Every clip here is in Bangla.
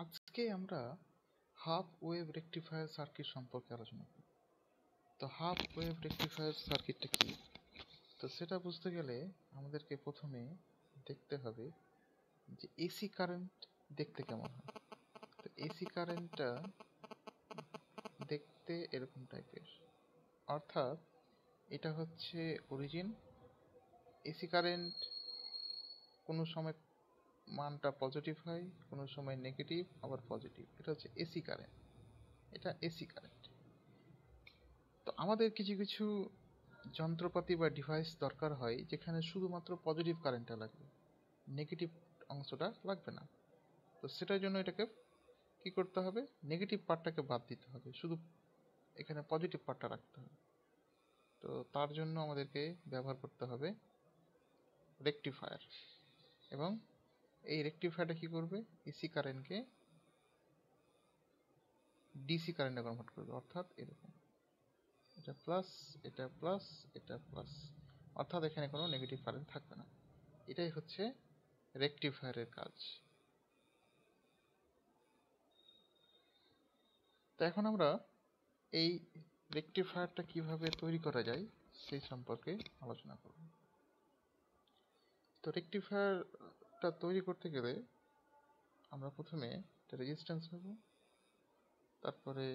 আজকে আমরা হাফ ওয়েভ রেকটিফায়ার সার্কিট সম্পর্কে আলোচনা করব। তো হাফ ওয়েভ রেকটিফায়ার সার্কিটটা কি? তো সেটা বুঝতে গেলে আমাদেরকে প্রথমে দেখতে হবে যে এসি কারেন্ট দেখতে কেমন হয়। তো এসি কারেন্টটা দেখতে এরকম টাইপের, অর্থাৎ এটা হচ্ছে অরিজিন। এসি কারেন্ট কোনো সময় মানটা পজিটিভ হয়, কোনো সময় নেগেটিভ, আবার পজিটিভ। এটা হচ্ছে এসি কারেন্ট, এটা এসি কারেন্ট। তো আমাদের কিছু কিছু যন্ত্রপাতি বা ডিভাইস দরকার হয় যেখানে শুধুমাত্র পজিটিভ কারেন্টটা লাগবে, নেগেটিভ অংশটা লাগবে না। তো সেটার জন্য এটাকে কি করতে হবে, নেগেটিভ পার্টটাকে বাদ দিতে হবে, শুধু এখানে পজিটিভ পার্টটা রাখতে হবে। তো তার জন্য আমাদেরকে ব্যবহার করতে হবে রেকটিফায়ার, এবং এই রেকটিফায়ারটা কি করবে, এসি কারেন্টকে ডিসি কারেন্টে কনভার্ট করবে। অর্থাৎ এরকম, এটা প্লাস, এটা প্লাস, এটা প্লাস, অর্থাৎ এখানে কোনো নেগেটিভ কারেন্ট থাকবে না। এটাই হচ্ছে রেকটিফায়ারের কাজ। তো এখন আমরা এই রেকটিফায়ারটা কিভাবে তৈরি করা যায় সেই সম্পর্কে আলোচনা করব। তো রেকটিফায়ারটা তৈরি করতে গেলে আমরা প্রথমে একটা রেজিস্ট্যান্স নেব, তারপরে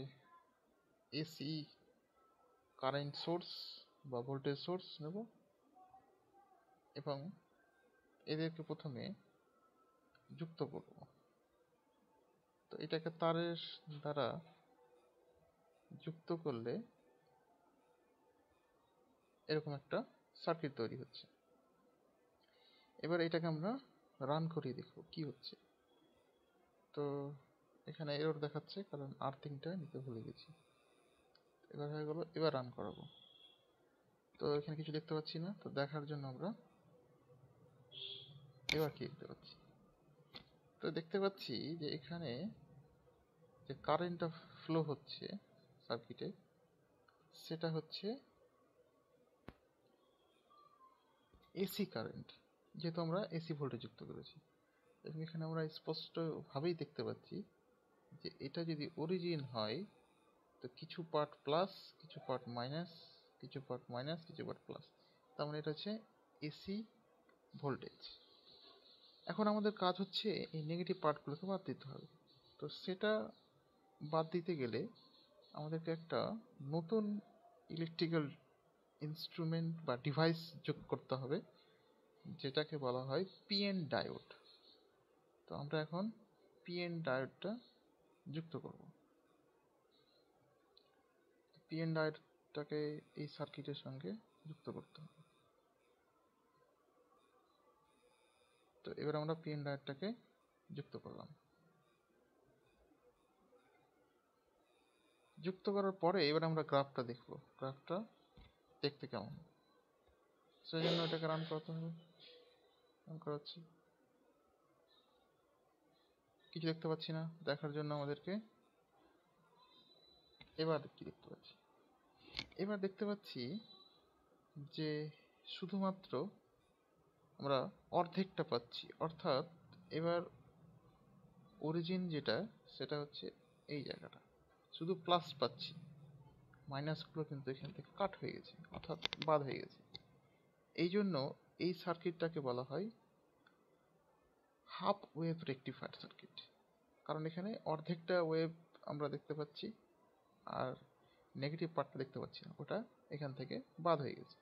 এসি কারেন্ট সোর্স বা ভোল্টেজ সোর্স নেব, এবং এদেরকে প্রথমে যুক্ত করব। তো এটাকে তারের দ্বারা যুক্ত করলে এরকম একটা সার্কিট তৈরি হচ্ছে। এবার এটাকে আমরা রান করিয়ে দেখব কি হচ্ছে। তো এখানে এরর দেখাচ্ছে কারণ আর্থিংটা নিতে ভুলে গেছি। এবার হয়ে গেল, এবার রান করাবো। তো এখানে কিছু দেখতে পাচ্ছি না। তো দেখার জন্য আমরা এবার কি দেখতে পাচ্ছি, তো দেখতে পাচ্ছি যে এখানে যে কারেন্টটা ফ্লো হচ্ছে সার্কিটে, সেটা হচ্ছে এসি কারেন্ট, যেহেতু আমরা এসি ভোল্টেজ যুক্ত করেছি। এবং এখানে আমরা স্পষ্টভাবেই দেখতে পাচ্ছি যে এটা যদি অরিজিন হয় তো কিছু পার্ট প্লাস, কিছু পার্ট মাইনাস, কিছু পার্ট মাইনাস, কিছু পার্ট প্লাস, তার মানে এটা হচ্ছে এসি ভোল্টেজ। এখন আমাদের কাজ হচ্ছে এই নেগেটিভ পার্টগুলোকে বাদ দিতে হবে। তো সেটা বাদ দিতে গেলে আমাদেরকে একটা নতুন ইলেকট্রিক্যাল ইনস্ট্রুমেন্ট বা ডিভাইস যোগ করতে হবে, যেটাকে বলা হয় পিএন ডায়োড। তো আমরা এখন পিএন ডায়োডটা যুক্ত করব। পিএন ডায়োডটাকে এই সার্কিটের সঙ্গে যুক্ত করতে হবে। তো এবার আমরা পিএন ডায়োডটাকে যুক্ত করলাম। যুক্ত করার পরে এবার আমরা গ্রাফটা দেখব, গ্রাফটা দেখতে কেমন। সেই জন্য এটাকে রান করতে হবে। রান করাচ্ছি, কিছু দেখতে পাচ্ছি না। দেখার জন্য আমাদেরকে এবার কি দেখতে পাচ্ছি, এবার দেখতে পাচ্ছি যে শুধুমাত্র আমরা অর্ধেকটা পাচ্ছি। অর্থাৎ এবার অরিজিন যেটা, সেটা হচ্ছে এই জায়গাটা, শুধু প্লাস পাচ্ছি, মাইনাসগুলো কিন্তু এখান থেকে কাট হয়ে গেছে, অর্থাৎ বাদ হয়ে গেছে। এই জন্য এই সার্কিটটাকে বলা হয় হাফ ওয়েভ রেকটিফায়ার সার্কিট, কারণ এখানে অর্ধেকটা ওয়েভ আমরা দেখতে পাচ্ছি আর নেগেটিভ পার্টটা দেখতে পাচ্ছি না, ওটা এখান থেকে বাদ হয়ে গেছে।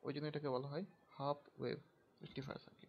ওই জন্য এটাকে বলা হয় হাফ ওয়েভ রেকটিফায়ার সার্কিট।